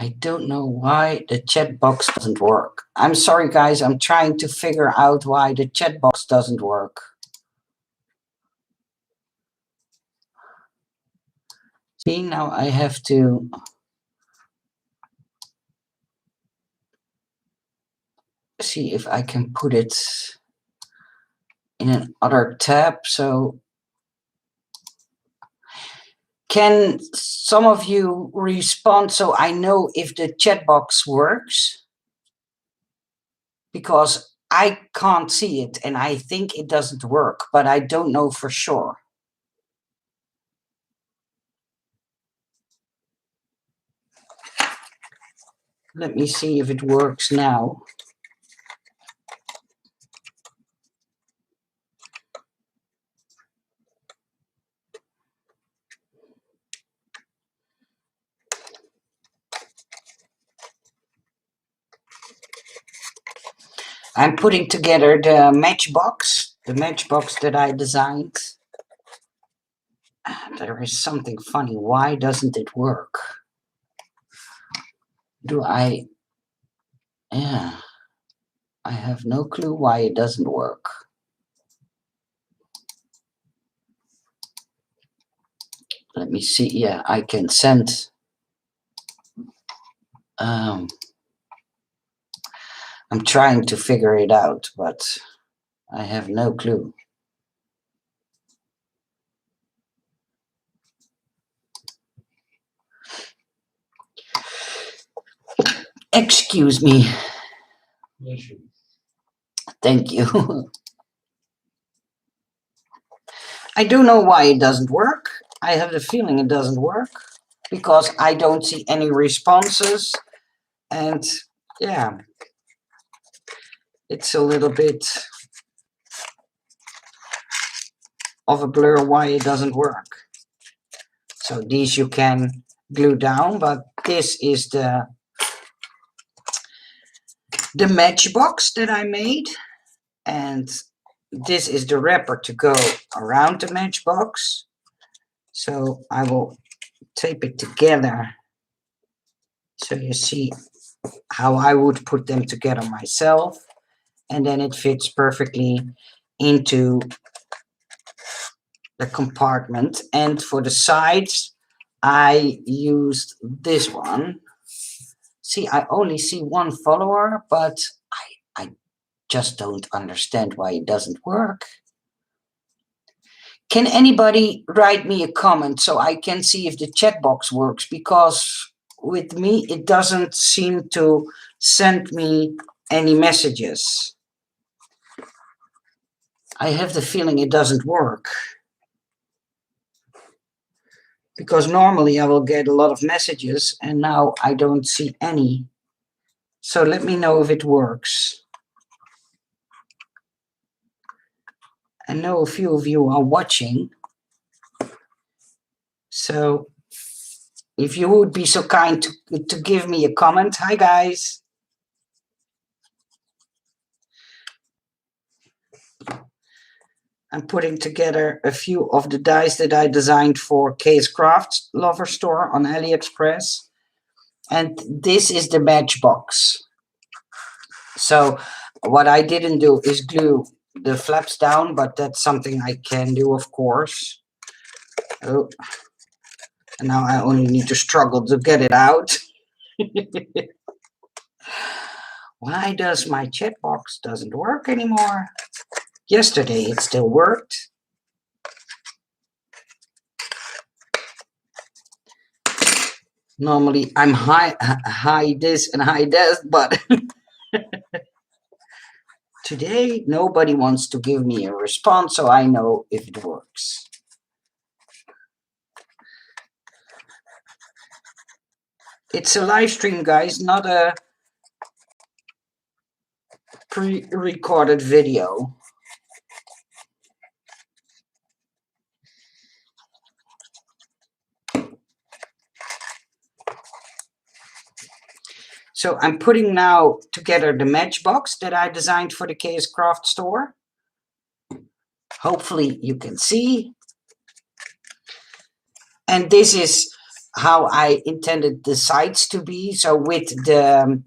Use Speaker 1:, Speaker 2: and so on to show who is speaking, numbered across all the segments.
Speaker 1: I don't know why the chat box doesn't work. I'm sorry, guys. I'm trying to figure out why the chat box doesn't work. See, now I have to see if I can put it in another tab. So can some of you respond so I know if the chat box works? Because I can't see it and I think it doesn't work, but I don't know for sure. Let me see if it works now. I'm putting together the matchbox that I designed. There is something funny. Why doesn't it work? Yeah, I have no clue why it doesn't work. Let me see. Yeah, I can send. I'm trying to figure it out, but I have no clue. Excuse me. Thank you. I don't know why it doesn't work. I have the feeling it doesn't work because I don't see any responses. And yeah, it's a little bit of a blur why it doesn't work. So these you can glue down, but this is the matchbox that I made. And this is the wrapper to go around the matchbox. So I will tape it together so you see how I would put them together myself. And then it fits perfectly into the compartment. And for the sides, I used this one. See, I only see one follower, but I just don't understand why it doesn't work. Can anybody write me a comment so I can see if the chat box works? Because with me, it doesn't seem to send me any messages. I have the feeling it doesn't work. Because normally I will get a lot of messages and now I don't see any. So let me know if it works. I know a few of you are watching. So if you would be so kind to give me a comment. Hi guys. I'm putting together a few of the dies that I designed for K's Craft Lover Store on AliExpress. And this is the matchbox. So what I didn't do is glue the flaps down, but that's something I can do, of course. Oh, and now I only need to struggle to get it out. Why does my chat box doesn't work anymore? Yesterday it still worked. Normally I'm high this and high that, but today nobody wants to give me a response, so I know if it works. It's a live stream, guys, not a pre-recorded video. So I'm putting now together the matchbox that I designed for the K's Craft store. Hopefully you can see. And this is how I intended the sides to be. So with the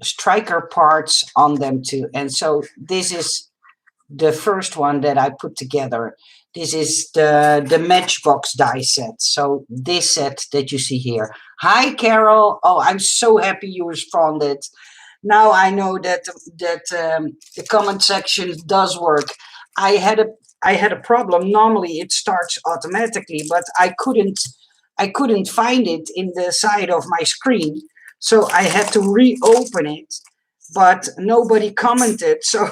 Speaker 1: striker parts on them too. And so this is the first one that I put together. This is the Matchbox die set. So this set that you see here. Hi, Carol. Oh, I'm so happy you responded. Now I know that the comment section does work. I had a problem. Normally it starts automatically, but I couldn't find it in the side of my screen, so I had to reopen it. But nobody commented, so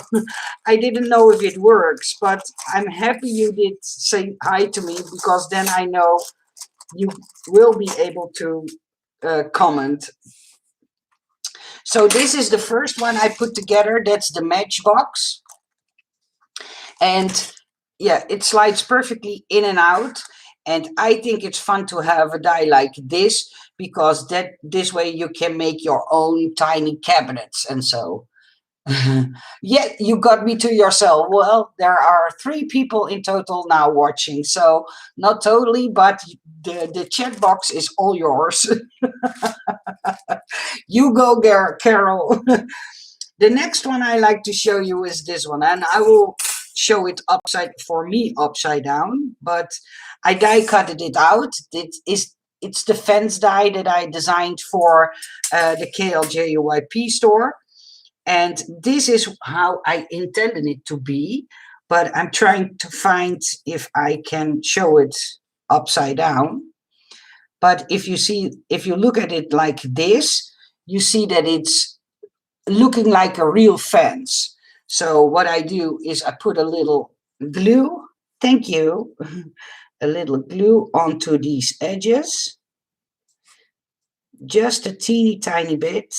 Speaker 1: I didn't know if it works. But I'm happy you did say hi to me, because then I know you will be able to comment. So this is the first one I put together. That's the Matchbox. And yeah, it slides perfectly in and out. And I think it's fun to have a die like this, because this way you can make your own tiny cabinets and so. Yeah, you got me to yourself. Well, there are 3 people in total now watching, so not totally, but the chat box is all yours. You go there, Carol. The next one I like to show you is this one, and I will show it upside down, but I die cutted it out. It's the fence die that I designed for the KLJUYP store. And this is how I intended it to be, but I'm trying to find if I can show it upside down. But if you look at it like this, you see that it's looking like a real fence. So what I do is I put a little glue, thank you, a little glue onto these edges, just a teeny tiny bit.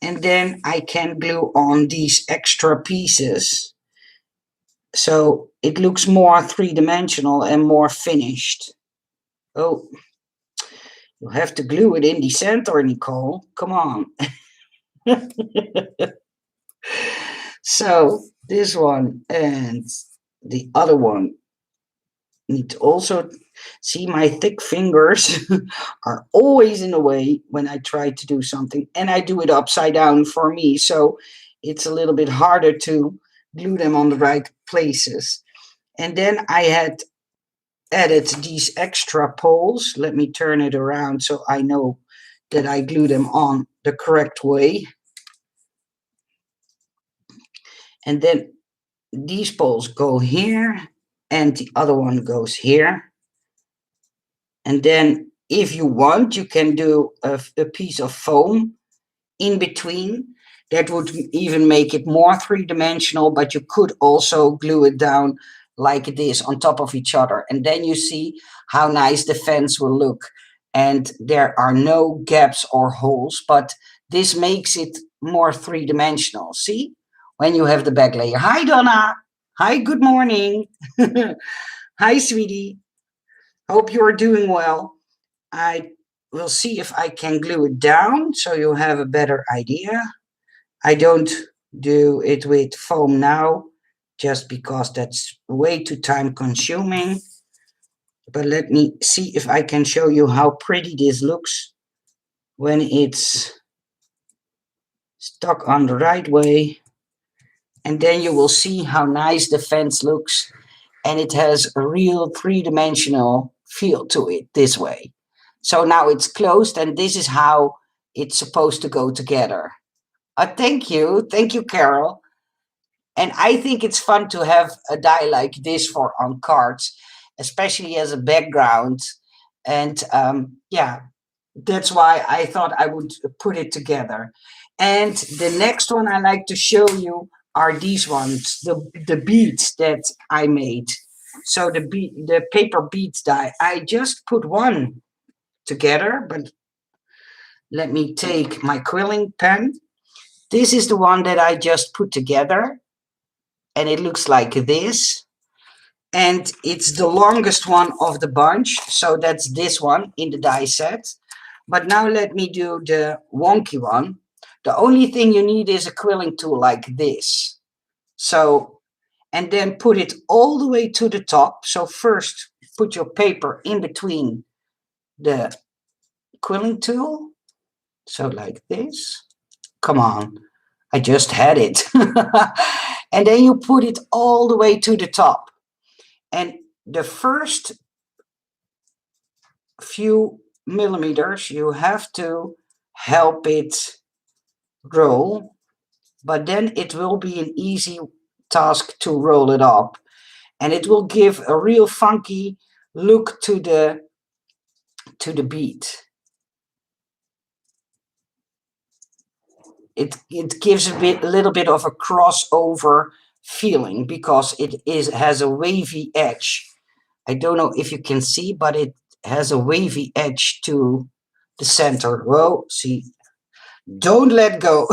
Speaker 1: And then I can glue on these extra pieces, so it looks more three-dimensional and more finished. Oh, you have to glue it in the center, Nicole. Come on. So this one and the other one need to also see. My thick fingers are always in the way when I try to do something, and I do it upside down for me, so it's a little bit harder to glue them on the right places. And then I had added these extra poles. Let me turn it around so I know that I glue them on the correct way. And then these poles go here, and the other one goes here. And then if you want, you can do a piece of foam in between. That would even make it more three-dimensional, but you could also glue it down like this on top of each other. And then you see how nice the fence will look. And there are no gaps or holes, but this makes it more three-dimensional. See? When you have the back layer. Hi, Donna. Hi, good morning. Hi, sweetie. Hope you are doing well. I will see if I can glue it down so you have a better idea. I don't do it with foam now, just because that's way too time consuming. But let me see if I can show you how pretty this looks when it's stuck on the right way. And then you will see how nice the fence looks, and it has a real three-dimensional feel to it this way. So now it's closed, and this is how it's supposed to go together. Thank you, Carol. And I think it's fun to have a die like this for on cards, especially as a background. And yeah, that's why I thought I would put it together. And the next one I like to show you are these ones, the beads that I made. So the paper beads die. I just put one together, but let me take my quilling pen. This is the one that I just put together, and it looks like this. And it's the longest one of the bunch, so that's this one in the die set. But now let me do the wonky one. The only thing you need is a quilling tool like this. So, and then put it all the way to the top. So first put your paper in between the quilling tool. So like this. Come on, I just had it. And then you put it all the way to the top. And the first few millimeters, you have to help it roll, but then it will be an easy task to roll it up. And it will give a real funky look to the bead. It gives a little bit of a crossover feeling because it has a wavy edge. I don't know if you can see, but it has a wavy edge to the center. Whoa, see, don't let go.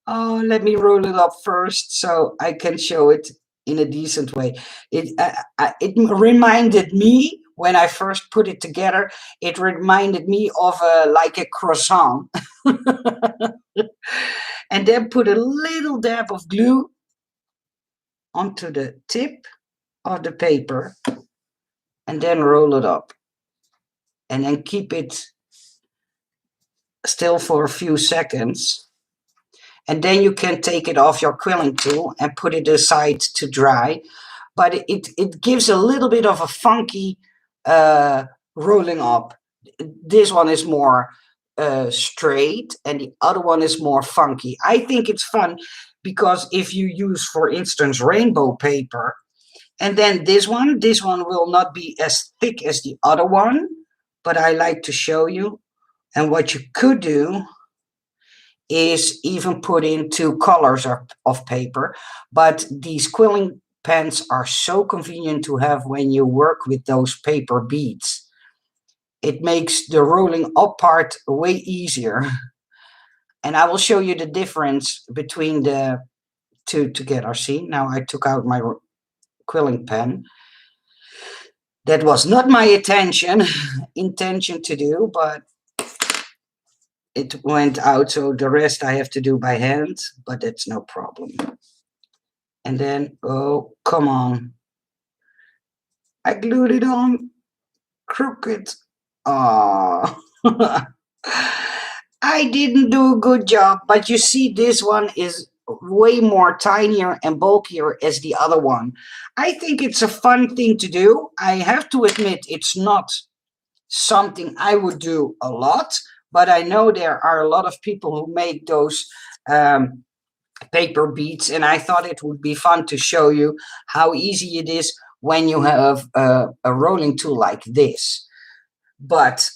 Speaker 1: Oh, let me roll it up first so I can show it in a decent way. It reminded me when I first put it together. It reminded me of like a croissant, and then put a little dab of glue onto the tip of the paper, and then roll it up, and then keep it still for a few seconds. And then you can take it off your quilling tool and put it aside to dry. But it gives a little bit of a funky rolling up. This one is more straight and the other one is more funky. I think it's fun because if you use, for instance, rainbow paper, and then this one will not be as thick as the other one, but I like to show you. And what you could do is even put in 2 colors of paper, but these quilling pens are so convenient to have when you work with those paper beads. It makes the rolling up part way easier. And I will show you the difference between the two together. See, now I took out my quilling pen. That was not my intention to do, but it went out, so the rest I have to do by hand, but that's no problem. And then, oh, come on. I glued it on crooked. Oh, I didn't do a good job, but you see this one is way more tinier and bulkier as the other one. I think it's a fun thing to do. I have to admit it's not something I would do a lot, but I know there are a lot of people who make those paper beads, and I thought it would be fun to show you how easy it is when you have a rolling tool like this. But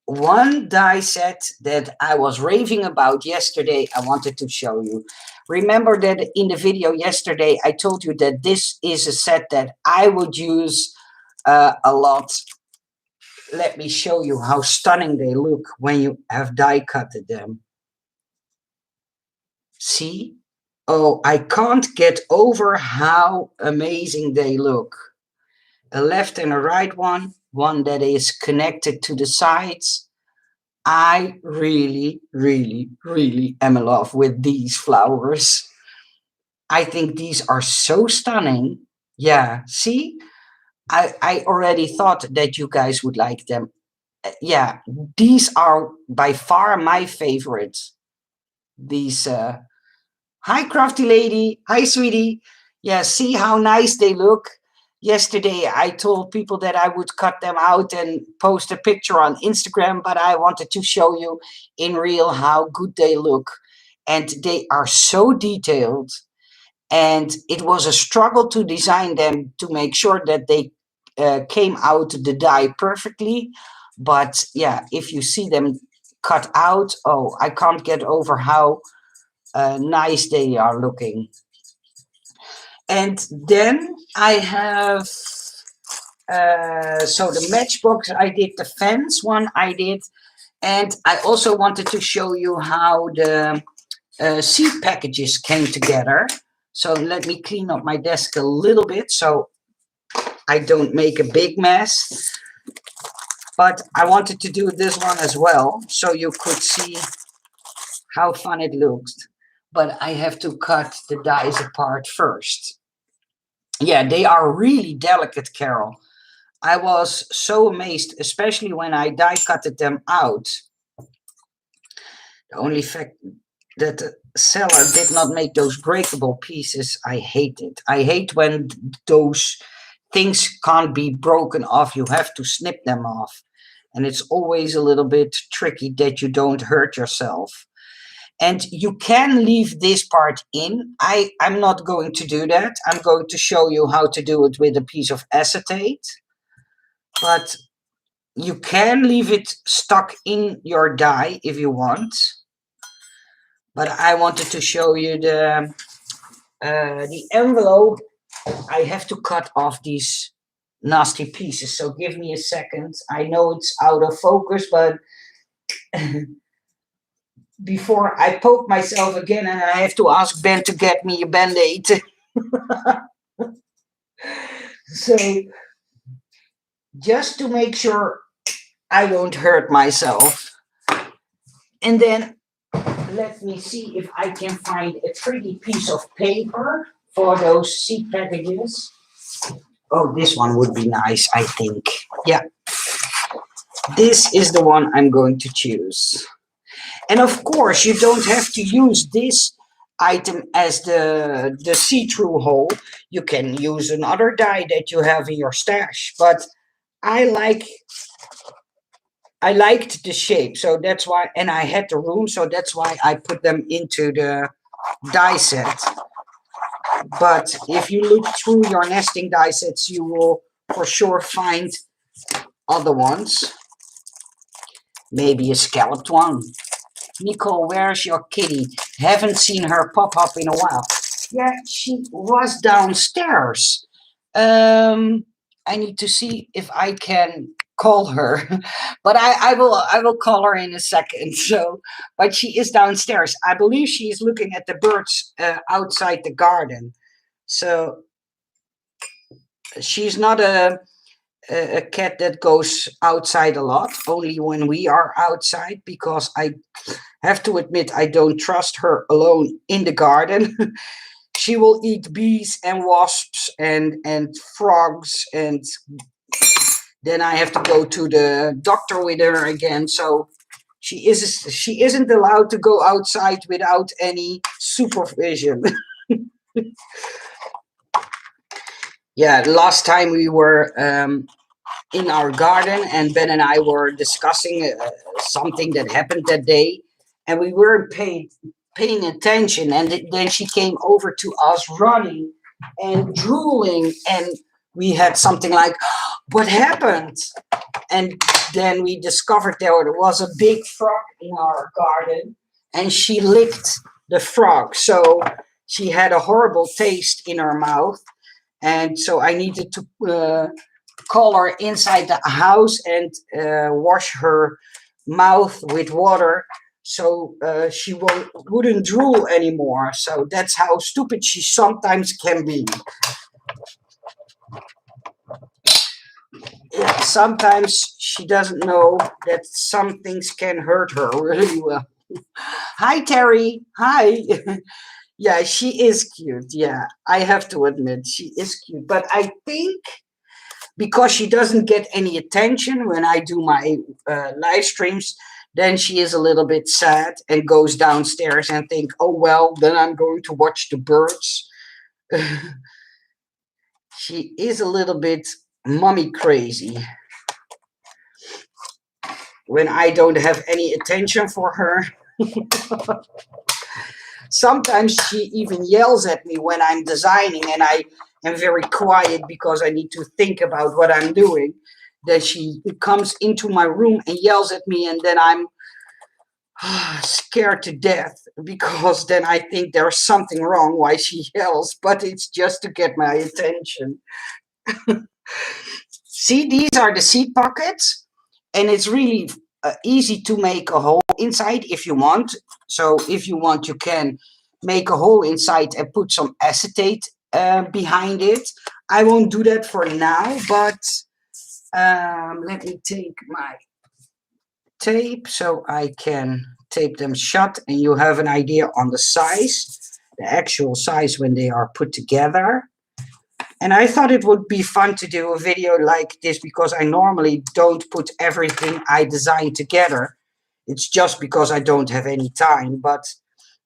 Speaker 1: one die set that I was raving about yesterday, I wanted to show you. Remember that in the video yesterday, I told you that this is a set that I would use a lot. Let me show you how stunning they look when you have die cutted them. See? Oh, I can't get over how amazing they look. A left and a right one that is connected to the sides. I really, really, really am in love with these flowers. I think these are so stunning. Yeah, see? I already thought that you guys would like them. Yeah, these are by far my favorites. These, hi, crafty lady. Hi, sweetie. Yeah, see how nice they look? Yesterday, I told people that I would cut them out and post a picture on Instagram, but I wanted to show you in real how good they look. And they are so detailed. And it was a struggle to design them to make sure that they came out the die perfectly. But yeah, if you see them cut out, oh, I can't get over how nice they are looking. And then I have, so the matchbox I did, the fence one I did, and I also wanted to show you how the seed packages came together. So let me clean up my desk a little bit so I don't make a big mess. But I wanted to do this one as well so you could see how fun it looks. But I have to cut the dies apart first. Yeah, they are really delicate, Carol. I was so amazed, especially when I die cutted them out. The only fact that the seller did not make those breakable pieces, I hate it. I hate when those things can't be broken off. You have to snip them off. And it's always a little bit tricky that you don't hurt yourself. And you can leave this part in. I'm not going to do that. I'm going to show you how to do it with a piece of acetate. But you can leave it stuck in your die if you want. But I wanted to show you the envelope. I have to cut off these nasty pieces. So give me a second. I know it's out of focus, but before I poke myself again and I have to ask Ben to get me a Band-Aid. So just to make sure I won't hurt myself. And then let me see if I can find a pretty piece of paper for those seed packages. Oh, this one would be nice, I think. Yeah. This is the one I'm going to choose. And of course, you don't have to use this item as the see-through hole. You can use another die that you have in your stash. But I liked the shape, so that's why, and I had the room, so that's why I put them into the die set. But if you look through your nesting die sets, you will for sure find other ones. Maybe a scalloped one. Nicole, where's your kitty? Haven't seen her pop up in a while. Yeah, she was downstairs. I need to see if I can call her, but I will call her in a second. So, but she is downstairs. I believe she is looking at the birds outside the garden. So she's not a cat that goes outside a lot, only when we are outside, because I have to admit I don't trust her alone in the garden. She will eat bees and wasps and frogs, and then I have to go to the doctor with her again. So she isn't allowed to go outside without any supervision. Yeah, last time we were in our garden, and Ben and I were discussing something that happened that day, and we weren't paying attention, and then she came over to us running and drooling, and we had something like, what happened? And then we discovered there was a big frog in our garden, and she licked the frog, so she had a horrible taste in her mouth. And so I needed to call her inside the house and wash her mouth with water, so she wouldn't drool anymore. So that's how stupid she sometimes can be. Yeah, sometimes she doesn't know that some things can hurt her really well. Hi, Terry. Hi. Yeah, she is cute. Yeah, I have to admit, she is cute. But I think because she doesn't get any attention when I do my live streams, then she is a little bit sad and goes downstairs and think, oh, well, then I'm going to watch the birds. She is a little bit mommy crazy when I don't have any attention for her. Sometimes she even yells at me when I'm designing and I am very quiet because I need to think about what I'm doing. That she comes into my room and yells at me, and then I'm scared to death, because then I think there's something wrong why she yells, but it's just to get my attention. See, these are the seed pockets, and it's really easy to make a hole inside if you want. So if you want, you can make a hole inside and put some acetate behind it. I won't do that for now, but let me take my tape so I can tape them shut, and you have an idea on the size, the actual size when they are put together. And I thought it would be fun to do a video like this because I normally don't put everything I design together. It's just because I don't have any time. But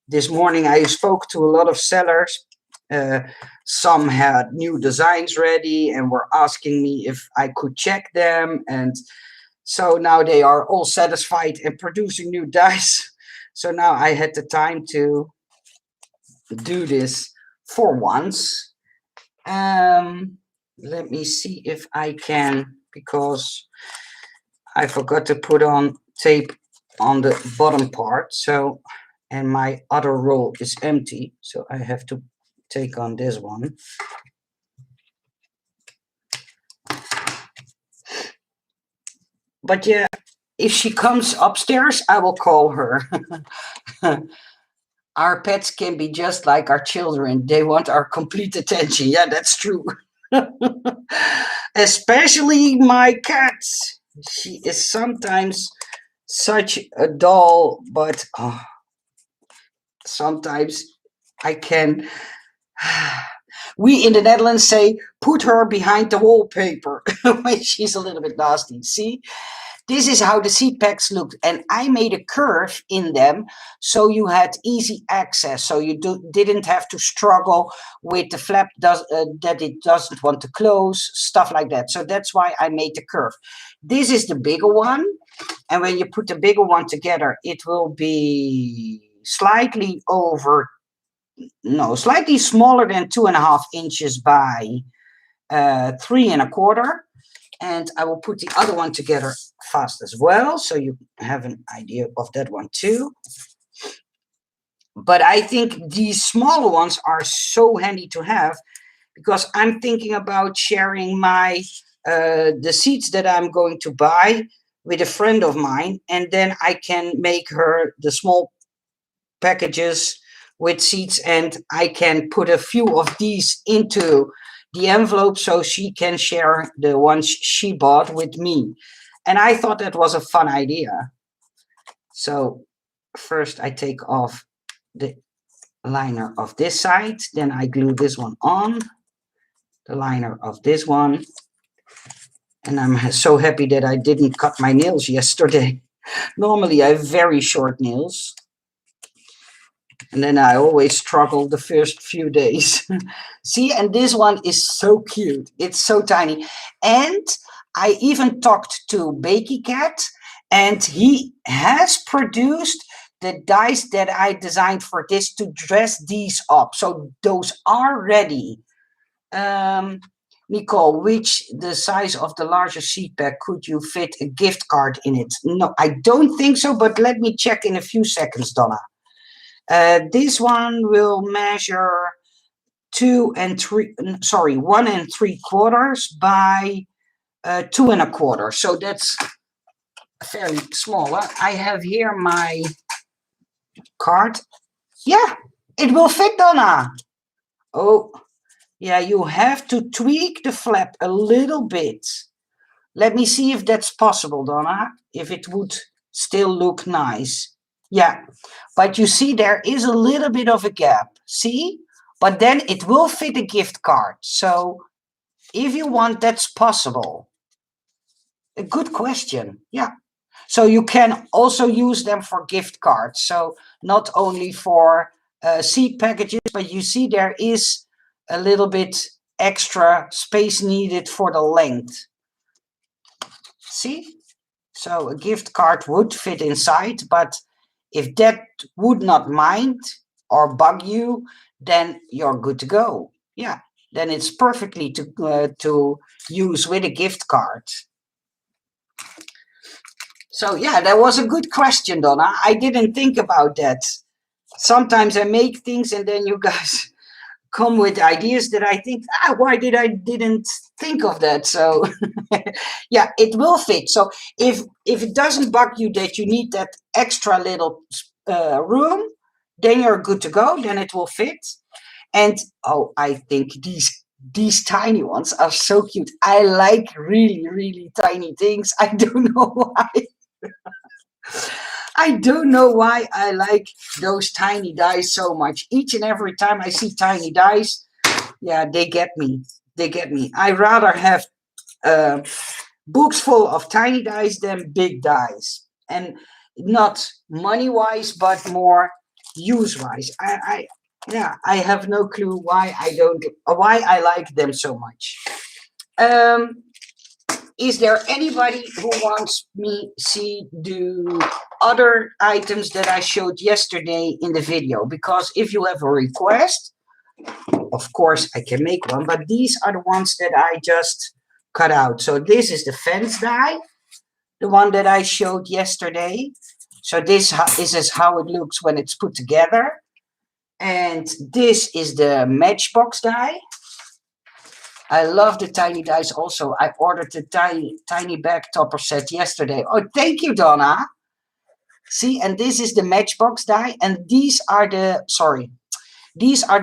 Speaker 1: this morning I spoke to a lot of sellers. Some had new designs ready and were asking me if I could check them. And so now they are all satisfied and producing new dies. So now I had the time to do this for once. Let me see if I can, because I forgot to put on tape on the bottom part. So, and my other roll is empty. So I have to take on this one. But yeah, if she comes upstairs, I will call her. Our pets can be just like our children. They want our complete attention. Yeah, that's true. Especially my cat. She is sometimes such a doll, but sometimes I can. We in the Netherlands say, put her behind the wallpaper when she's a little bit nasty. See? This is how the seat packs looked, and I made a curve in them so you had easy access, so you didn't have to struggle with the flap that it doesn't want to close, stuff like that. So that's why I made the curve. This is the bigger one, and when you put the bigger one together, it will be slightly smaller than 2.5 inches by 3.25. And I will put the other one together fast as well, so you have an idea of that one too. But I think these smaller ones are so handy to have, because I'm thinking about sharing my the seats that I'm going to buy with a friend of mine, and then I can make her the small packages with seats, and I can put a few of these into the envelope so she can share the ones she bought with me. And I thought that was a fun idea. So first I take off the liner of this side, then I glue this one on, the liner of this one. And I'm so happy that I didn't cut my nails yesterday. Normally I have very short nails. And then I always struggle the first few days. See, and this one is so cute. It's so tiny. And I even talked to Bakey Cat, and he has produced the dies that I designed for this to dress these up. So those are ready. Nicole, the size of the larger seat pack could you fit a gift card in it? No, I don't think so, but let me check in a few seconds, Donna. This one will measure 1.75 by 2.25. So that's fairly small. I have here my card. Yeah, it will fit, Donna. Oh, yeah, you have to tweak the flap a little bit. Let me see if that's possible, Donna, if it would still look nice. Yeah, but you see there is a little bit of a gap, see? But then it will fit a gift card. So if you want, that's possible. A good question, yeah. So you can also use them for gift cards. So not only for seed packages, but you see there is a little bit extra space needed for the length. See? So a gift card would fit inside, but if that would not mind or bug you, then you're good to go. Yeah, then it's perfectly to use with a gift card. So yeah, that was a good question, Donna. I didn't think about that. Sometimes I make things and then you guys come with ideas that I think, why didn't think of that? So yeah, it will fit. So if it doesn't bug you that you need that extra little room, then you're good to go. Then it will fit. And I think these tiny ones are so cute. I like really, really tiny things. I don't know why. I don't know why I like those tiny dies so much. Each and every time I see tiny dies, yeah, they get me. they get me. I rather have books full of tiny dice than big dice, and not money wise, but more use wise. I have no clue why I like them so much. Is there anybody who wants me see do other items that I showed yesterday in the video? Because if you have a request, of course I can make one, but these are the ones that I just cut out. So this is the fence die, the one that I showed yesterday. So this is how it looks when it's put together. And this is the matchbox die. I love the tiny dice also. I ordered the tiny bag topper set yesterday. Oh, thank you, Donna. See, and this is the matchbox die. And these are the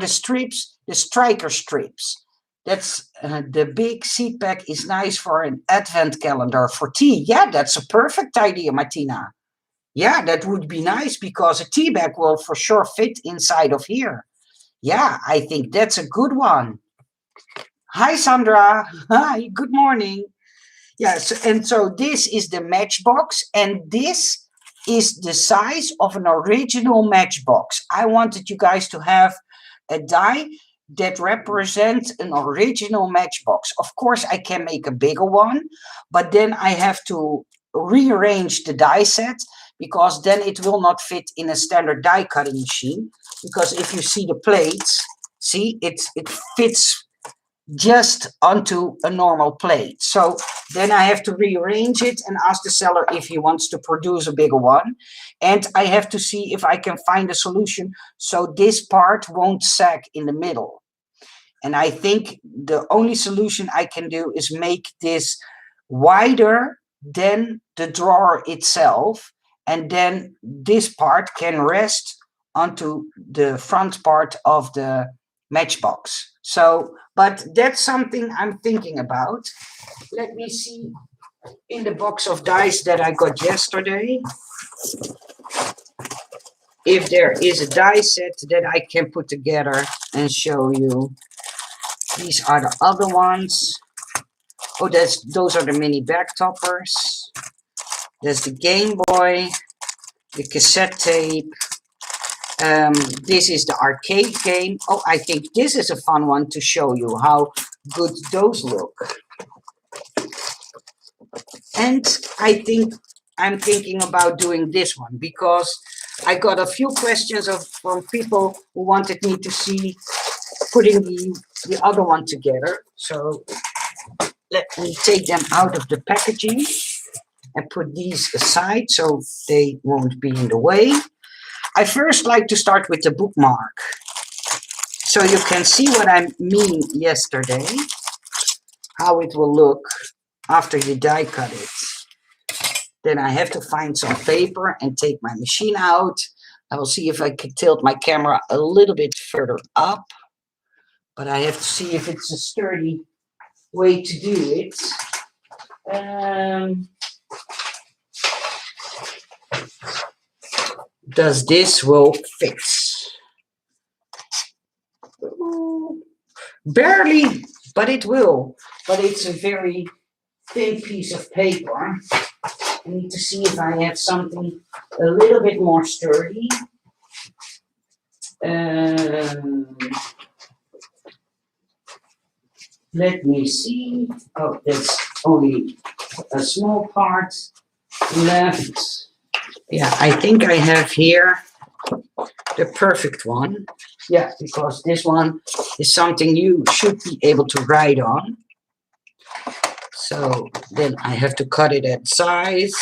Speaker 1: strips, the striker strips. That's the big seed pack is nice for an advent calendar for tea. Yeah, that's a perfect idea, Martina. Yeah, that would be nice because a tea bag will for sure fit inside of here. Yeah, I think that's a good one. Hi, Sandra. Hi, good morning. Yes, and so this is the matchbox, and this is the size of an original matchbox. I wanted you guys to have a die that represents an original matchbox. Of course, I can make a bigger one, but then I have to rearrange the die set because then it will not fit in a standard die cutting machine. Because if you see the plates, see, it fits just onto a normal plate. So then I have to rearrange it and ask the seller if he wants to produce a bigger one. And I have to see if I can find a solution so this part won't sag in the middle. And I think the only solution I can do is make this wider than the drawer itself. And then this part can rest onto the front part of the matchbox. So, but that's something I'm thinking about. Let me see in the box of dice that I got yesterday if there is a die set that I can put together and show you. These are the other ones. Oh, those are the mini back toppers. There's the Game Boy, the cassette tape. This is the arcade game. Oh, I think this is a fun one to show you how good those look. And I'm thinking about doing this one because I got a few questions from people who wanted me to see putting the other one together. So let me take them out of the packaging and put these aside so they won't be in the way. I first like to start with the bookmark. So you can see what I mean yesterday, how it will look after you die cut it. Then I have to find some paper and take my machine out. I will see if I can tilt my camera a little bit further up, but I have to see if it's a sturdy way to do it. Does this will fit? Barely, but it will. But it's a very thin piece of paper. I need to see if I have something a little bit more sturdy. Let me see. Oh, that's only a small part left. Yeah, I think I have here the perfect one. Yeah, because this one is something you should be able to write on. So then I have to cut it at size.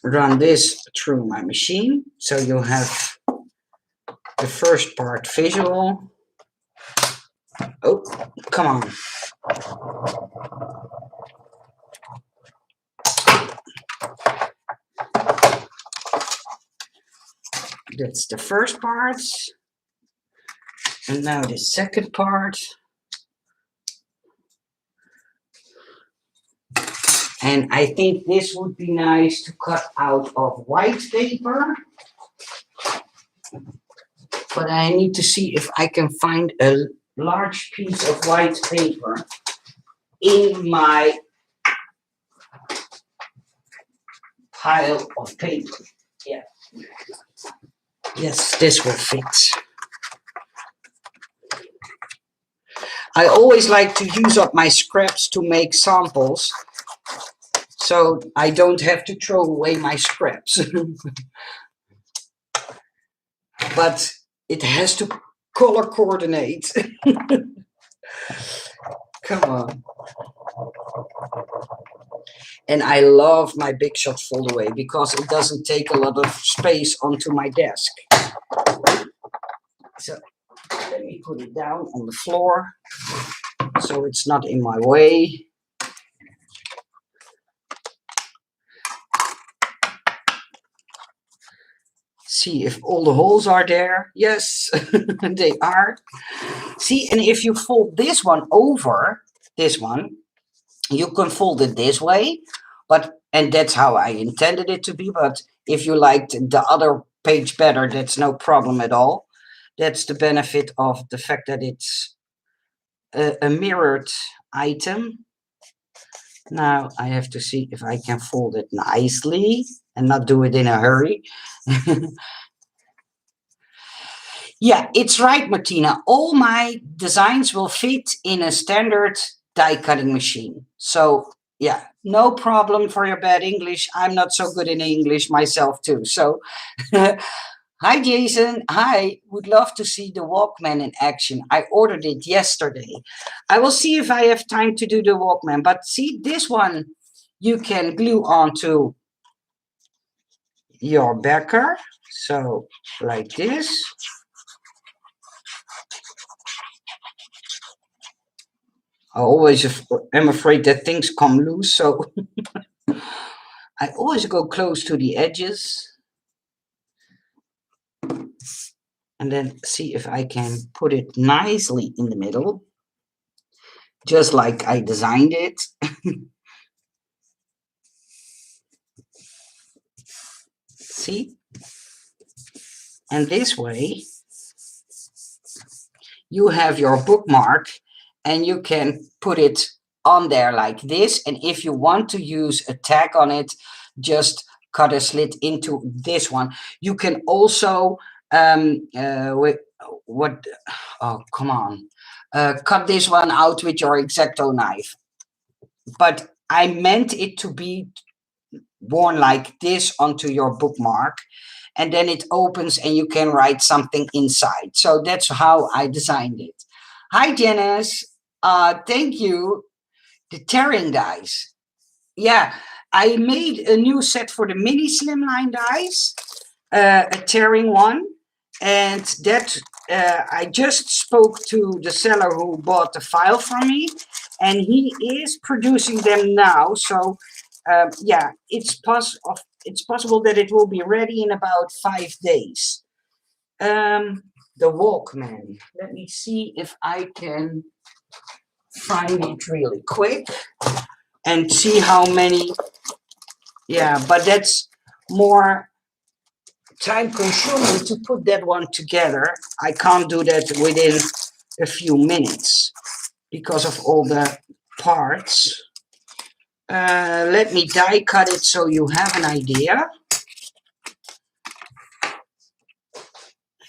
Speaker 1: Run this through my machine. So you have the first part visual. Oh, come on. That's the first part. And now the second part. And I think this would be nice to cut out of white paper. but I need to see if I can find a large piece of white paper in my pile of paper. Yeah. Yes, this will fit. I always like to use up my scraps to make samples, so I don't have to throw away my scraps. But it has to color coordinate. Come on. And I love my Big Shot fold-away because it doesn't take a lot of space onto my desk. So let me put it down on the floor so it's not in my way. See if all the holes are there. Yes, they are. See, and if you fold this one over this one, you can fold it this way, and that's how I intended it to be. But if you liked the other page better, that's no problem at all. That's the benefit of the fact that it's a mirrored item. Now I have to see if I can fold it nicely and not do it in a hurry. Yeah, it's right, Martina. All my designs will fit in a standard die cutting machine. So yeah, no problem for your bad English. I'm not so good in English myself too. So hi, Jason. Hi, would love to see the Walkman in action. I ordered it yesterday. I will see if I have time to do the Walkman. But see, this one you can glue onto your backer. So like this. I always am afraid that things come loose, so I always go close to the edges. And then see if I can put it nicely in the middle, just like I designed it. See? And this way, you have your bookmark and you can put it on there like this. And if you want to use a tag on it, just cut a slit into this one. You can also cut this one out with your X-Acto knife. But I meant it to be worn like this onto your bookmark, and then it opens and you can write something inside. So that's how I designed it. Hi, Janice. Thank you. The tearing dies. Yeah, I made a new set for the mini slimline dies, a tearing one, and that I just spoke to the seller who bought the file from me, and he is producing them now. So yeah, it's possible that it will be ready in about 5 days. The Walkman. Let me see if I can find it really quick and see how many. Yeah, but that's more time consuming to put that one together. I can't do that within a few minutes because of all the parts. Let me die cut it so you have an idea.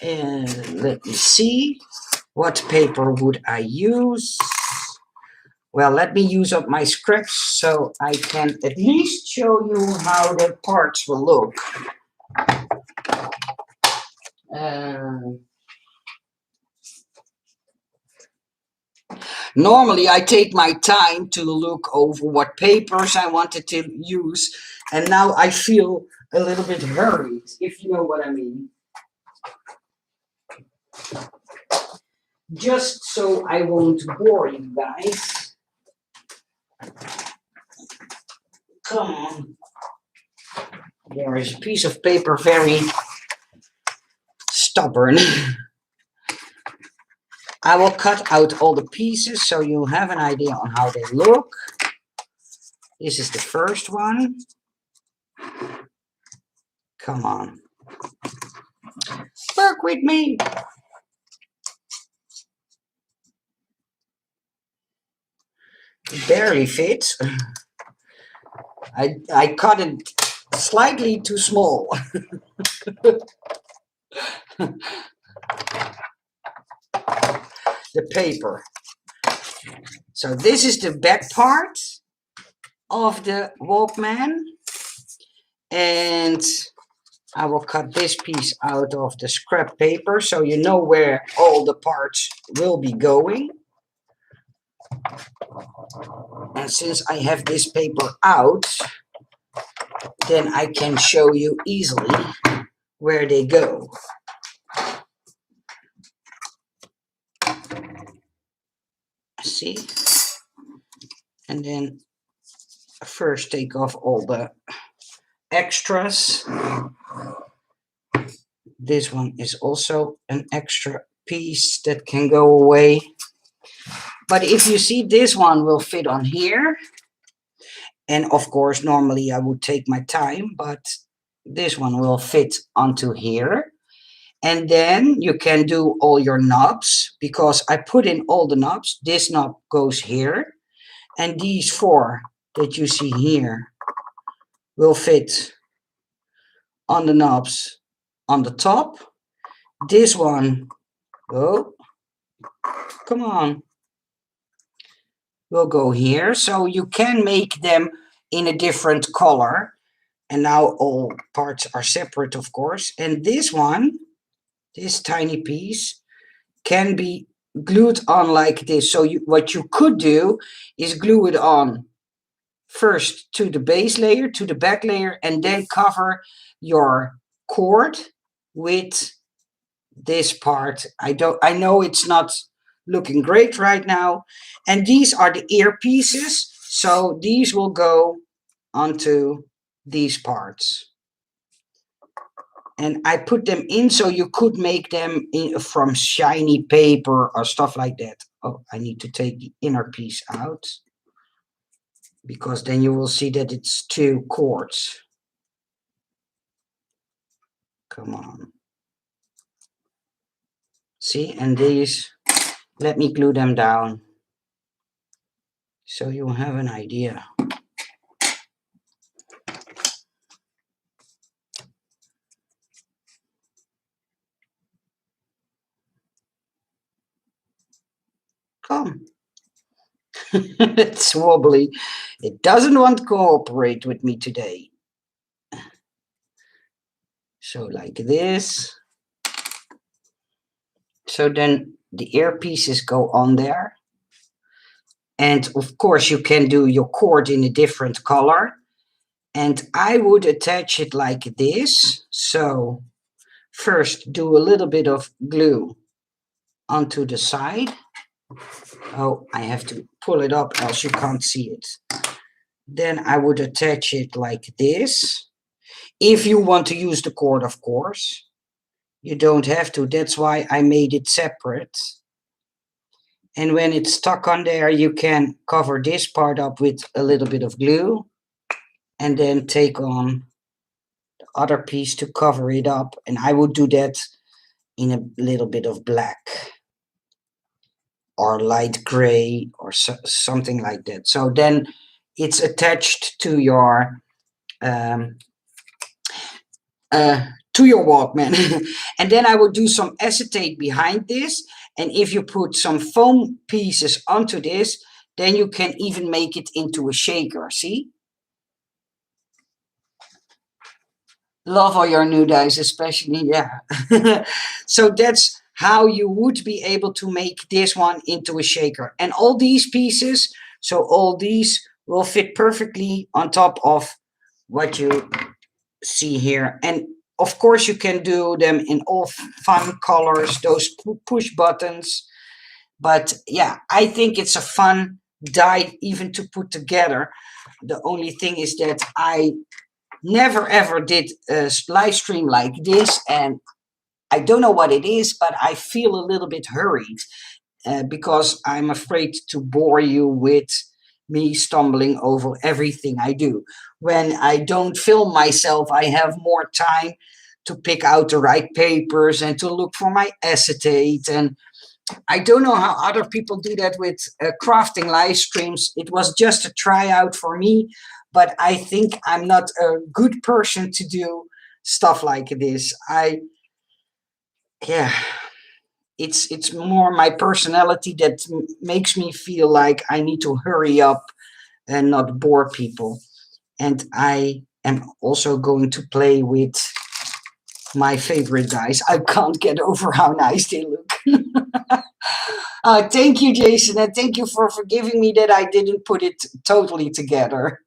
Speaker 1: Let me see. What paper would I use? Well, let me use up my scraps so I can at least show you how the parts will look. Normally, I take my time to look over what papers I wanted to use, and now I feel a little bit hurried, if you know what I mean. Just so I won't bore you guys. Come on. There is a piece of paper very stubborn. I will cut out all the pieces so you have an idea on how they look. This is the first one. Come on. Work with me. barely fits. I cut it slightly too small. The paper. So this is the back part of the Walkman, and I will cut this piece out of the scrap paper so you know where all the parts will be going. And since I have this paper out, then I can show you easily where they go. See? And then first take off all the extras. This one is also an extra piece that can go away. But if you see, this one will fit on here. And of course, normally I would take my time, but this one will fit onto here. And then you can do all your knobs, because I put in all the knobs. This knob goes here. And these four that you see here will fit on the knobs on the top. This one, oh, come on, will go here. So you can make them in a different color. And now all parts are separate, of course. And this one, this tiny piece, can be glued on like this. So what you could do is glue it on first to the base layer, to the back layer, and then cover your cord with this part. I know it's not looking great right now. And these are the earpieces. So these will go onto these parts. And I put them in so you could make them from shiny paper or stuff like that. Oh, I need to take the inner piece out, because then you will see that it's two cords. Come on. See, and these, let me glue them down so you have an idea. Come. It's wobbly. It doesn't want to cooperate with me today. So like this. So then the earpieces go on there. And of course you can do your cord in a different color. And I would attach it like this. So first do a little bit of glue onto the side. Oh, I have to pull it up, else you can't see it. Then I would attach it like this. If you want to use the cord, of course. You don't have to. That's why I made it separate. And when it's stuck on there, you can cover this part up with a little bit of glue. And then take on the other piece to cover it up. And I would do that in a little bit of black or light gray or something like that. So then it's attached to your Walkman. And then I would do some acetate behind this. And if you put some foam pieces onto this, then you can even make it into a shaker. See? Love all your new dies, especially, yeah. So that's how you would be able to make this one into a shaker. And all these pieces, so all these will fit perfectly on top of what you see here. And of course you can do them in all fun colors, those push buttons. But yeah, I think it's a fun die even to put together. The only thing is that I never ever did a live stream like this, and I don't know what it is, but I feel a little bit hurried because I'm afraid to bore you with me stumbling over everything I do. When I don't film myself, I have more time to pick out the right papers and to look for my acetate and I don't know how other people do that with crafting live streams. It was just a tryout for me, but I think I'm not a good person to do stuff like this. Yeah, it's more my personality that makes me feel like I need to hurry up and not bore people. And I am also going to play with my favorite dice. I can't get over how nice they look. Thank you, Jason, and thank you for forgiving me that I didn't put it totally together.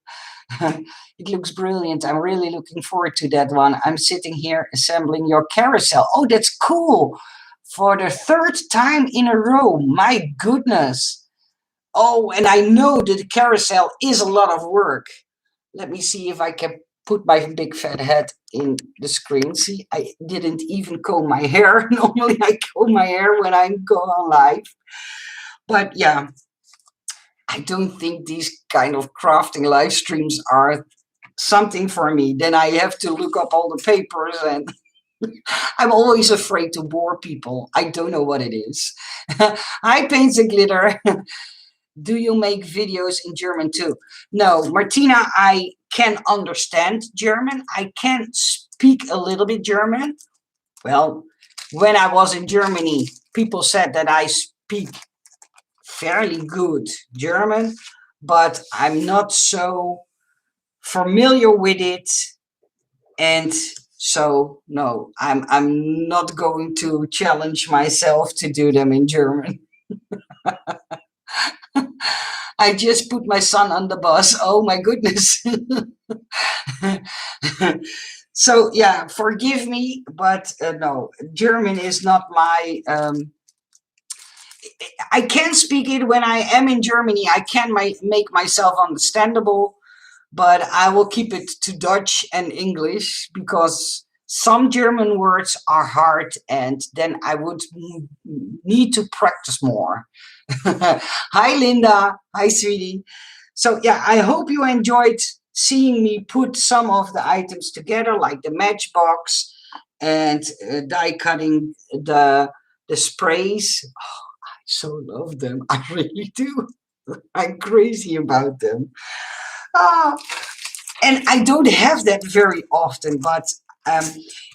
Speaker 1: It looks brilliant. I'm really looking forward to that one. I'm sitting here assembling your carousel. Oh, that's cool. For the third time in a row. My goodness. Oh, and I know that the carousel is a lot of work. Let me see if I can put my big fat head in the screen. See, I didn't even comb my hair. Normally I comb my hair when I go on live. But yeah, I don't think these kind of crafting live streams are something for me. Then I have to look up all the papers, and I'm always afraid to bore people. I don't know what it is. Hi, Paints and Glitter. Do you make videos in German too? No, Martina, I can understand German. I can speak a little bit German. Well, when I was in Germany, people said that I speak fairly good German, but I'm not so familiar with it. And so, no, I'm not going to challenge myself to do them in German. I just put my son on the bus. Oh my goodness. So yeah, forgive me, but no, German is not my. I can speak it when I am in Germany. I can make myself understandable, but I will keep it to Dutch and English because some German words are hard, and then I would need to practice more. Hi, Linda. Hi, sweetie. So, yeah, I hope you enjoyed seeing me put some of the items together, like the matchbox and die cutting the sprays. Oh, I so love them. I really do. I'm crazy about them. Ah, and I don't have that very often, but um,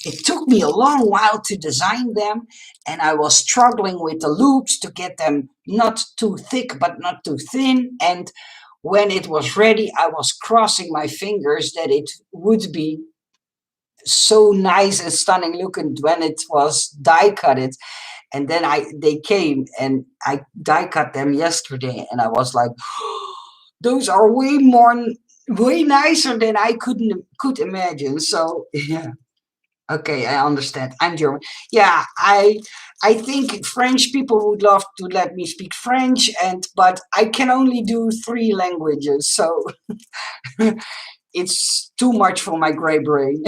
Speaker 1: it took me a long while to design them, and I was struggling with the loops to get them not too thick but not too thin. And when it was ready, I was crossing my fingers that it would be so nice and stunning looking when it was die cut it. And then they came and I die cut them yesterday, and I was like, those are way nicer than I could imagine. So yeah, okay, I understand. I'm German. Yeah, I think French people would love to let me speak French, but I can only do 3 languages, so it's too much for my gray brain.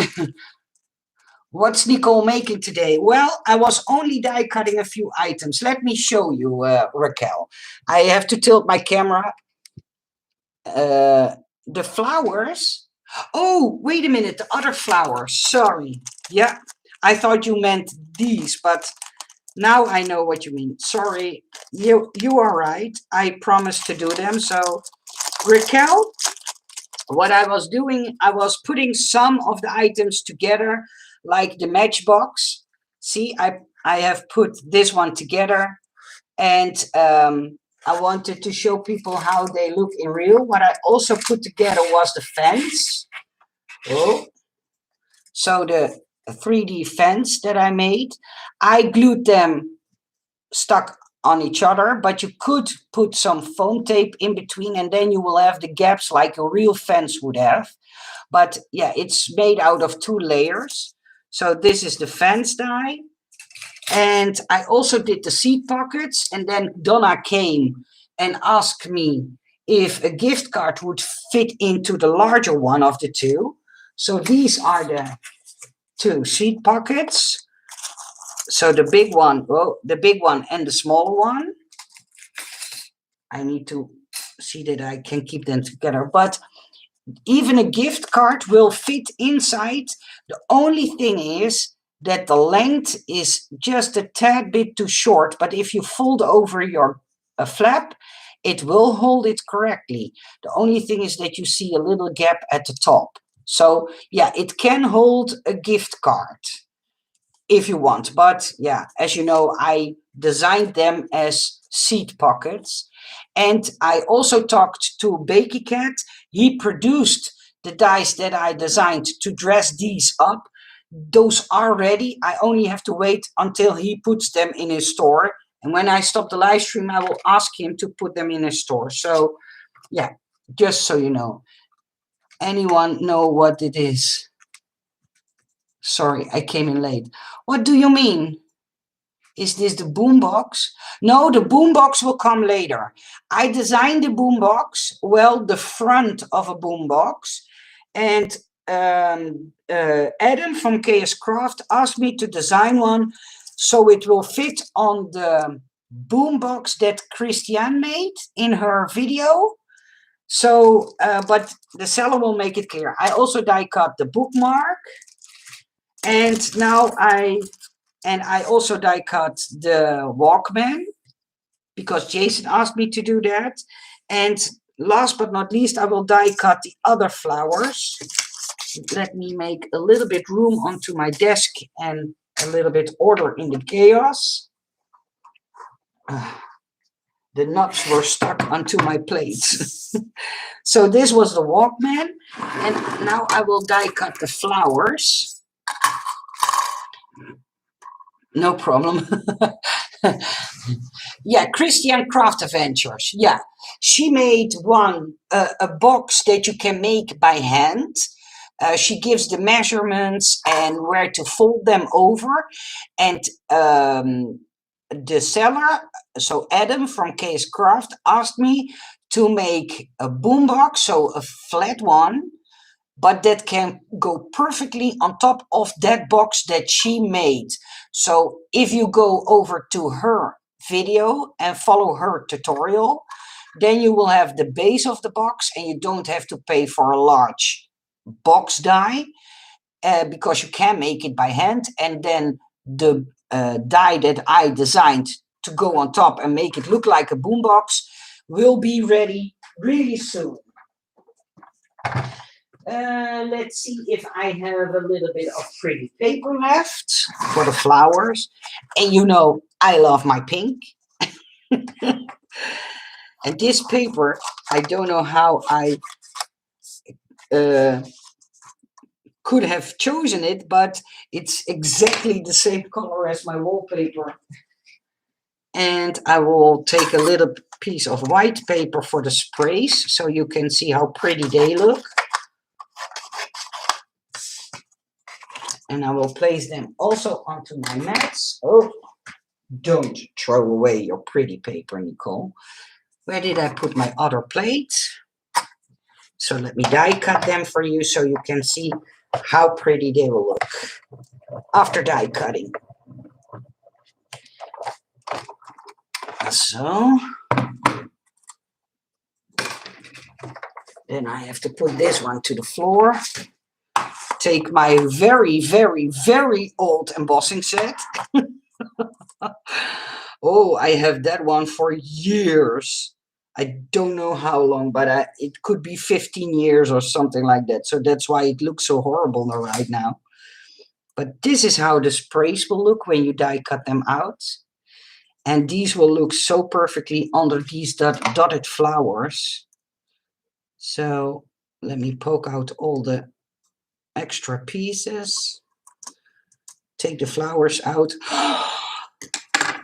Speaker 1: What's Nicole making today? Well, I was only die cutting a few items. Let me show you, Raquel. I have to tilt my camera. The flowers. Oh, wait a minute. The other flowers. Sorry. Yeah, I thought you meant these, but now I know what you mean. Sorry. You are right. I promised to do them. So, Raquel, what I was doing, I was putting some of the items together, like the matchbox. See, I have put this one together, and I wanted to show people how they look in real. What I also put together was the fence. Oh, so the 3D fence that I made, I glued them stuck on each other, but you could put some foam tape in between, and then you will have the gaps like a real fence would have. But yeah, it's made out of 2 layers. So this is the fence die. And I also did the seat pockets, and then Donna came and asked me if a gift card would fit into the larger one of the 2. So these are the 2 seat pockets. So the big one, the big one and the smaller one. I need to see that I can keep them together. But even a gift card will fit inside. The only thing is that the length is just a tad bit too short, but if you fold over your flap, it will hold it correctly. The only thing is that you see a little gap at the top. So yeah, it can hold a gift card if you want. But yeah, as you know, I designed them as seat pockets. And I also talked to Bakey Cat. He produced the dies that I designed to dress these up. Those are ready. I only have to wait until he puts them in his store. And when I stop the live stream, I will ask him to put them in his store. So yeah, just so you know. Anyone know what it is? Sorry, I came in late. What do you mean? Is this the boombox? No, the boombox will come later. I designed the boombox, well, the front of a boombox. And Adam from KS Craft asked me to design one so it will fit on the boombox that Christiane made in her video. So, but the seller will make it clear. I also die cut the bookmark. And now I also die cut the Walkman because Jason asked me to do that. And last but not least, I will die cut the other flowers. Let me make a little bit room onto my desk and a little bit order in the chaos. The nuts were stuck onto my plates. So this was the Walkman. And now I will die cut the flowers. No problem. Yeah, Christian Craft Adventures. Yeah, she made a box that you can make by hand. She gives the measurements and where to fold them over. And the seller, so Adam from KS Craft, asked me to make a boombox, so a flat one, but that can go perfectly on top of that box that she made. So if you go over to her video and follow her tutorial, then you will have the base of the box and you don't have to pay for a large box die because you can make it by hand. And then the die that I designed to go on top and make it look like a boombox will be ready really soon. Let's see if I have a little bit of pretty paper left for the flowers. And you know, I love my pink. And this paper, I don't know how I could have chosen it, but it's exactly the same color as my wallpaper. And I will take a little piece of white paper for the sprays so you can see how pretty they look. And I will place them also onto my mats. Oh, don't throw away your pretty paper, Nicole. Where did I put my other plate? So let me die cut them for you so you can see how pretty they will look after die cutting. So then I have to put this one to the floor. Take my very, very, very old embossing set. Oh, I have that one for years. I don't know how long, but it could be 15 years or something like that. So that's why it looks so horrible right now. But this is how the sprays will look when you die cut them out. And these will look so perfectly under these dotted flowers. So let me poke out all the extra pieces. Take the flowers out.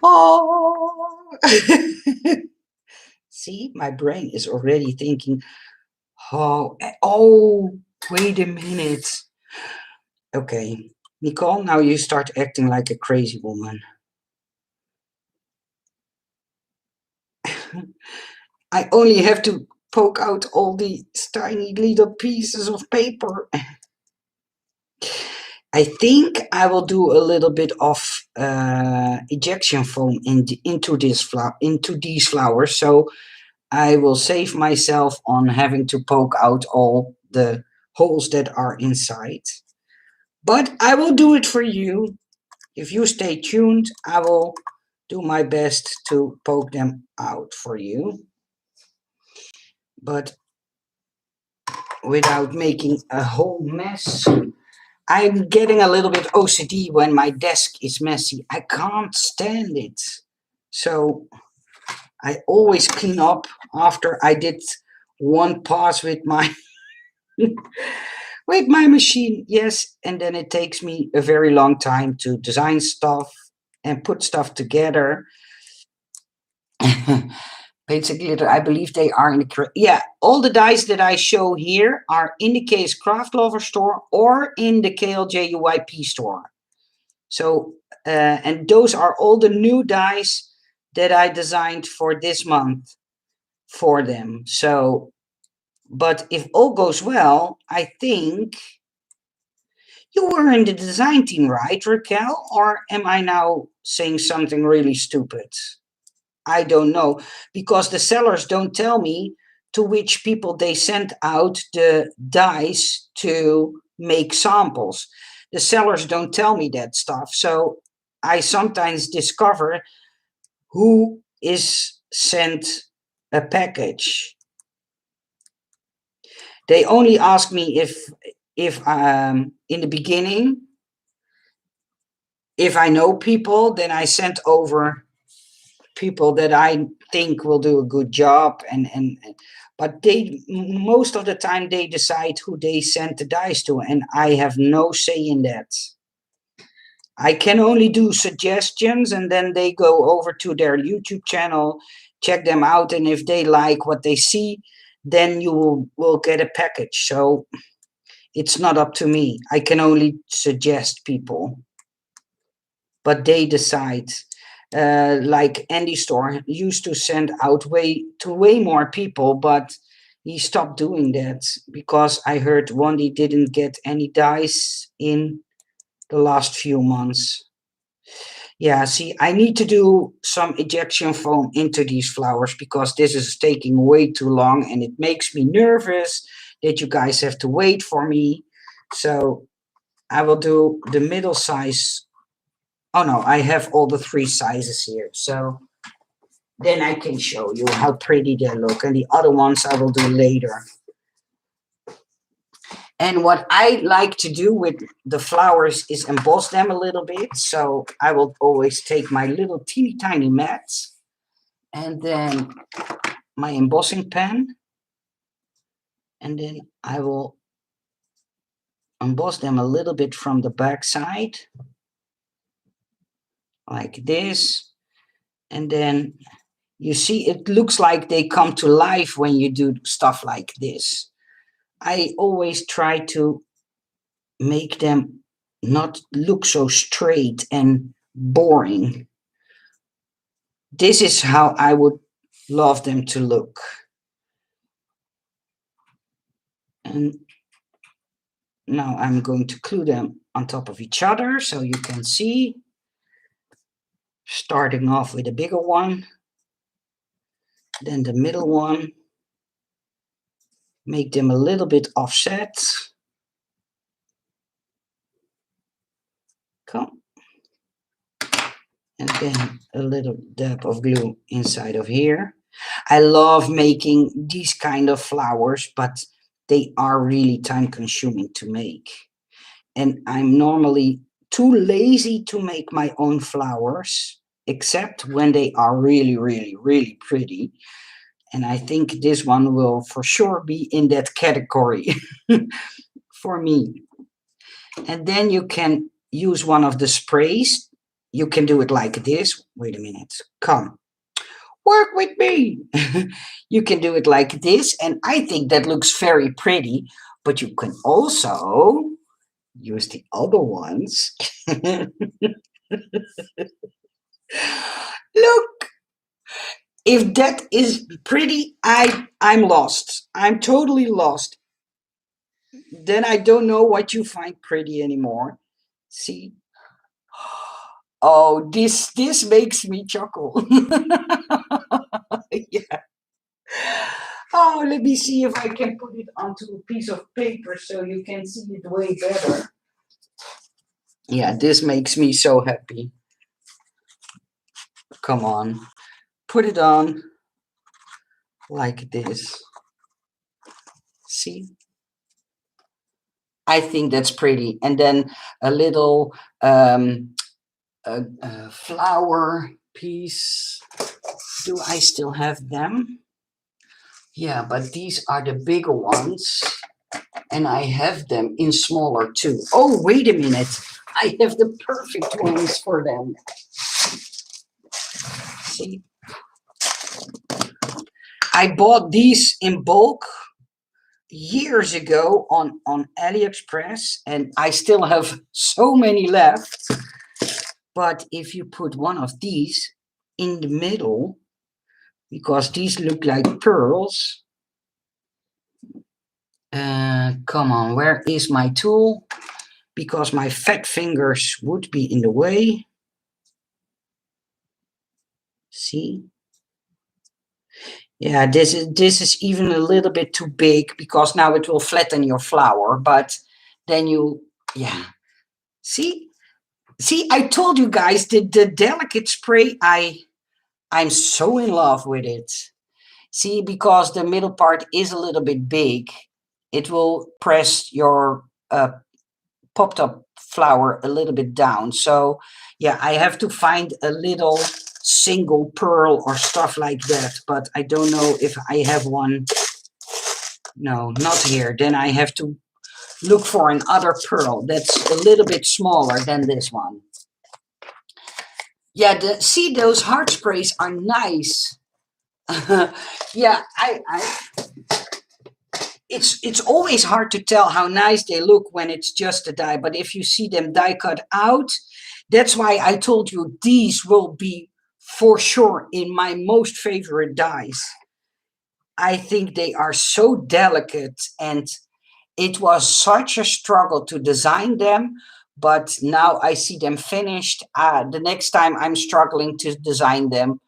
Speaker 1: Oh! See, my brain is already thinking, oh, wait a minute. Okay, Nicole, now you start acting like a crazy woman. I only have to poke out all the tiny little pieces of paper. I think I will do a little bit of ejection foam into these flowers, so I will save myself on having to poke out all the holes that are inside. But I will do it for you. If you stay tuned, I will do my best to poke them out for you, but without making a whole mess. I'm getting a little bit OCD when my desk is messy. I can't stand it. So I always clean up after I did one pass with my with my machine. Yes, and then it takes me a very long time to design stuff and put stuff together. Basically, I believe they are in the all the dice that I show here are in the Case Craft Lover store or in the KLJUYP store. So and those are all the new dice that I designed for this month for them. So, but if all goes well, I think you were in the design team, right, Raquel? Or am I now saying something really stupid? I don't know, because the sellers don't tell me to which people they sent out the dice to make samples. The sellers don't tell me that stuff. So I sometimes discover who is sent a package. They only ask me if in the beginning, if I know people, then I send over people that I think will do a good job, and but they most of the time they decide who they send the dice to, and I have no say in that. I can only do suggestions, and then they go over to their YouTube channel, check them out, and if they like what they see, then you will get a package. So it's not up to me. I can only suggest people, but they decide. Like Andy Store used to send out way more people, but he stopped doing that because I heard Wendy didn't get any dice in the last few months. Yeah, see, I need to do some ejection foam into these flowers because this is taking way too long and it makes me nervous that you guys have to wait for me. So I will do the middle size. Oh no, I have all the 3 sizes here. So then I can show you how pretty they look. And the other ones I will do later. And what I like to do with the flowers is emboss them a little bit. So I will always take my little teeny tiny mats and then my embossing pen. And then I will emboss them a little bit from the back side. Like this. And then you see, it looks like they come to life when you do stuff like this. I always try to make them not look so straight and boring. This is how I would love them to look. And now I'm going to glue them on top of each other so you can see. Starting off with a bigger one, then the middle one. Make them a little bit offset. Come. And then a little dab of glue inside of here. I love making these kind of flowers, but they are really time consuming to make. And I'm normally too lazy to make my own flowers, except when they are really, really, really pretty. And I think this one will for sure be in that category for me. And then you can use one of the sprays. You can do it like this. Wait a minute. Come. Work with me. You can do it like this. And I think that looks very pretty. But you can also use the other ones. Look. If that is pretty, I'm lost. I'm totally lost. Then I don't know what you find pretty anymore. See? Oh, this makes me chuckle. Yeah. Oh, let me see if I can put it onto a piece of paper so you can see it way better. Yeah, this makes me so happy. Come on, put it on like this. See? I think that's pretty. And then a little flower piece. Do I still have them? Yeah, but these are the bigger ones. And I have them in smaller too. Oh, wait a minute. I have the perfect ones for them. See? I bought these in bulk years ago on AliExpress, and I still have so many left. But if you put one of these in the middle, because these look like pearls. Come on, where is my tool? Because my fat fingers would be in the way. See? Yeah, this is even a little bit too big because now it will flatten your flower, but then you, yeah. See? See, I told you guys the delicate spray, I'm so in love with it. See, because the middle part is a little bit big, it will press your popped up flower a little bit down. So yeah, I have to find a little single pearl or stuff like that, but I don't know if I have one. No, not here. Then I have to look for another pearl that's a little bit smaller than this one. Yeah, see, those heart sprays are nice. Yeah, it's always hard to tell how nice they look when it's just a die, but if you see them die cut out, that's why I told you these will be for sure in my most favorite dies. I think they are so delicate, and it was such a struggle to design them, but now I see them finished. The next time I'm struggling to design them,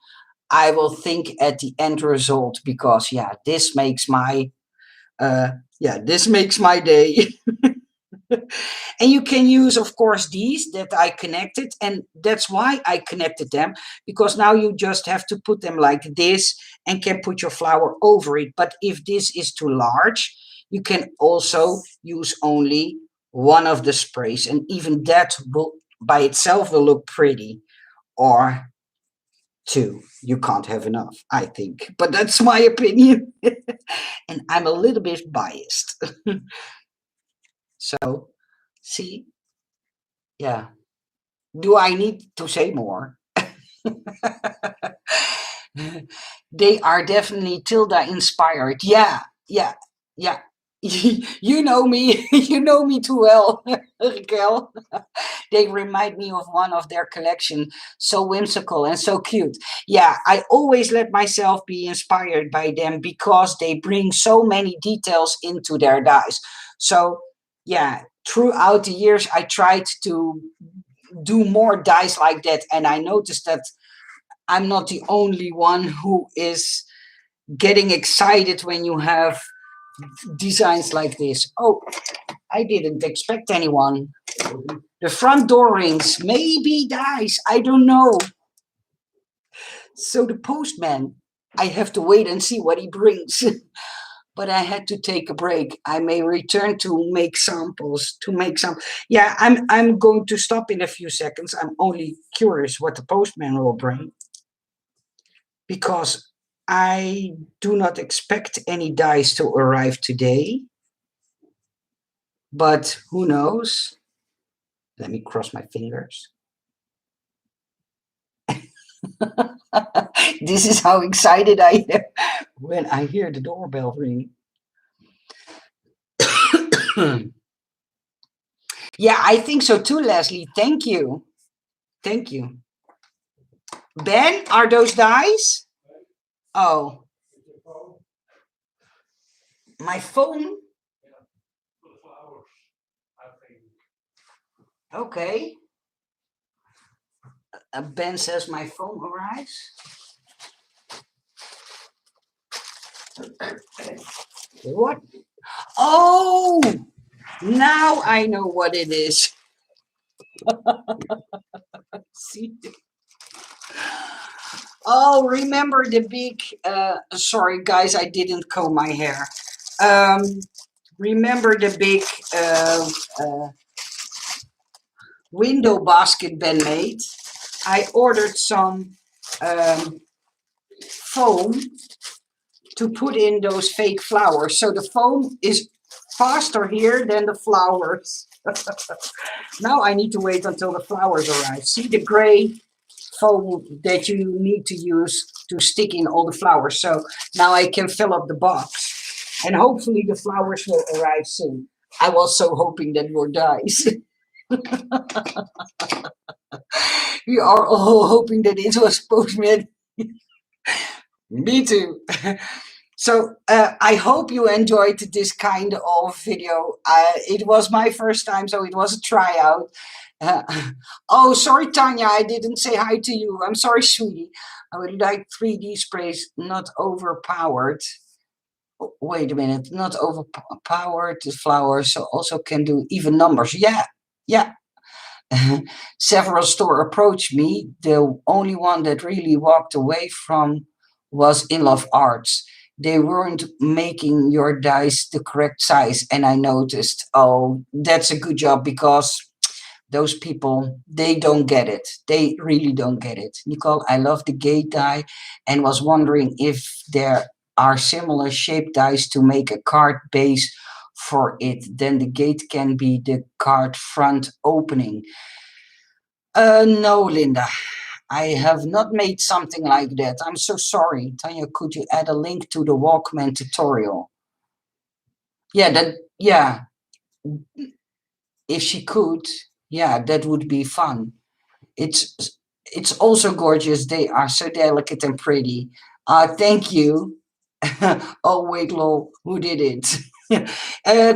Speaker 1: I will think at the end result, because yeah, this makes my this makes my day. And you can use, of course, these that I connected, and that's why I connected them, because now you just have to put them like this and can put your flower over it. But if this is too large, you can also use only one of the sprays, and even that will by itself will look pretty, or two. You can't have enough, I think, but that's my opinion. And I'm a little bit biased. So see, yeah. Do I need to say more? They are definitely Tilda inspired. Yeah, yeah, yeah. You know me, you know me too well, Raquel. They remind me of one of their collection, so whimsical and so cute. Yeah, I always let myself be inspired by them because they bring so many details into their dies. So, yeah, throughout the years, I tried to do more dice like that, and I noticed that I'm not the only one who is getting excited when you have designs like this. Oh, I didn't expect anyone. The front door rings. Maybe dice. I don't know. So the postman, I have to wait and see what he brings. But I had to take a break. I may return to make samples, to make some. Yeah, I'm going to stop in a few seconds. I'm only curious what the postman will bring, because I do not expect any dice to arrive today, but who knows? Let me cross my fingers. This is how excited I am when I hear the doorbell ring. Yeah, I think so too, Leslie. Thank you. Thank you. Ben, are those dice? Oh, my phone? Okay. Ben says my phone arrives. What? Oh, now I know what it is. See? Oh, remember the big, sorry guys, I didn't comb my hair. Um, remember the big window basket Ben made? I ordered some um, foam to put in those fake flowers. So the foam is faster here than the flowers. Now I need to wait until the flowers arrive. See the gray foam that you need to use to stick in all the flowers. So now I can fill up the box. And hopefully the flowers will arrive soon. I was so hoping that more dies. We are all hoping that it was postman. Me too. So I hope you enjoyed this kind of video. It was my first time, so it was a tryout. Uh, oh, sorry, Tanya, I didn't say hi to you. I'm sorry, sweetie. I would like 3D sprays, not overpowered. Wait a minute, not overpowered. The flowers also can do even numbers. Yeah, yeah. Several stores approached me. The only one that really walked away from was In Love Arts. They weren't making your dice the correct size, and I noticed, oh, that's a good job because those people, they don't get it. They really don't get it. Nicole, I love the gate die and was wondering if there are similar shaped dice to make a card base for it. Then the gate can be the card front opening. No, Linda. I have not made something like that. I'm so sorry. Tanya, could you add a link to the Walkman tutorial? Yeah, if she could, yeah, that would be fun. It's also gorgeous. They are so delicate and pretty. Thank you. Oh, wait, lol, who did it?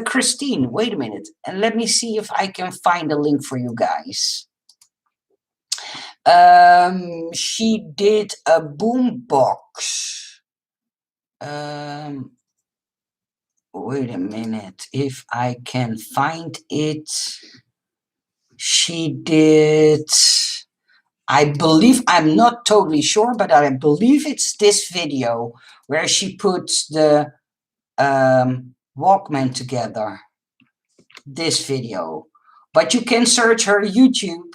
Speaker 1: Christine, wait a minute. And let me see if I can find a link for you guys. She did a boombox. Wait a minute, if I can find it. She did, I believe, I'm not totally sure, but I believe it's this video where she puts the Walkman together. This video. But you can search her YouTube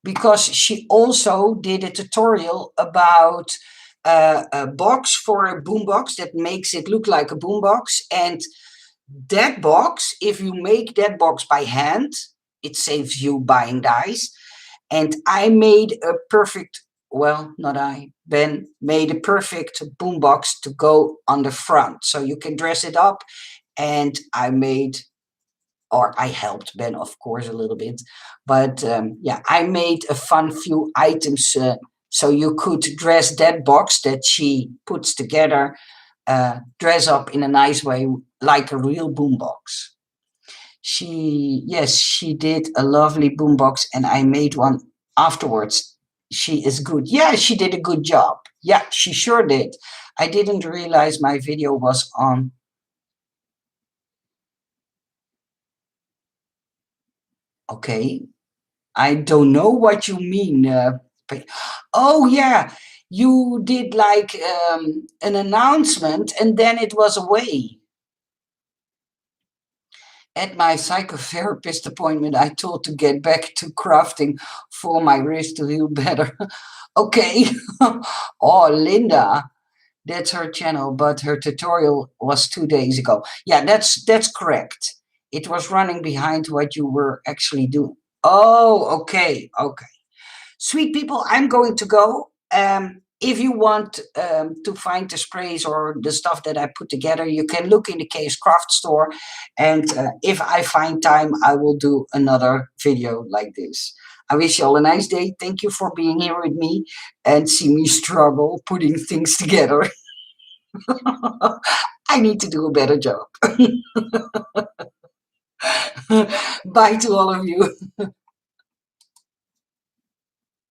Speaker 1: because she also did a tutorial about a box for a boombox that makes it look like a boombox. And that box, if you make that box by hand, it saves you buying dice. And I made a perfect, well, not I, Ben made a perfect boombox to go on the front. So you can dress it up. And I made, or I helped Ben, of course, a little bit. But yeah, I made a fun few items so you could dress that box that she puts together, dress up in a nice way, like a real boombox. Yes, she did a lovely boombox, and I made one afterwards. She is good. Yeah, she did a good job. Yeah, she sure did. I didn't realize my video was on. Okay, I don't know what you mean. Oh yeah, you did like an announcement, and then it was away. At my psychotherapist appointment, I told to get back to crafting for my wrist to heal better. Okay. Oh, Linda, that's her channel, but her tutorial was 2 days ago. Yeah, that's correct. It was running behind what you were actually doing. Oh, okay, okay. Sweet people, I'm going to go. If you want to find the sprays or the stuff that I put together, you can look in the Case Craft store. And if I find time, I will do another video like this. I wish you all a nice day. Thank you for being here with me and see me struggle putting things together. I need to do a better job. Bye to all of you.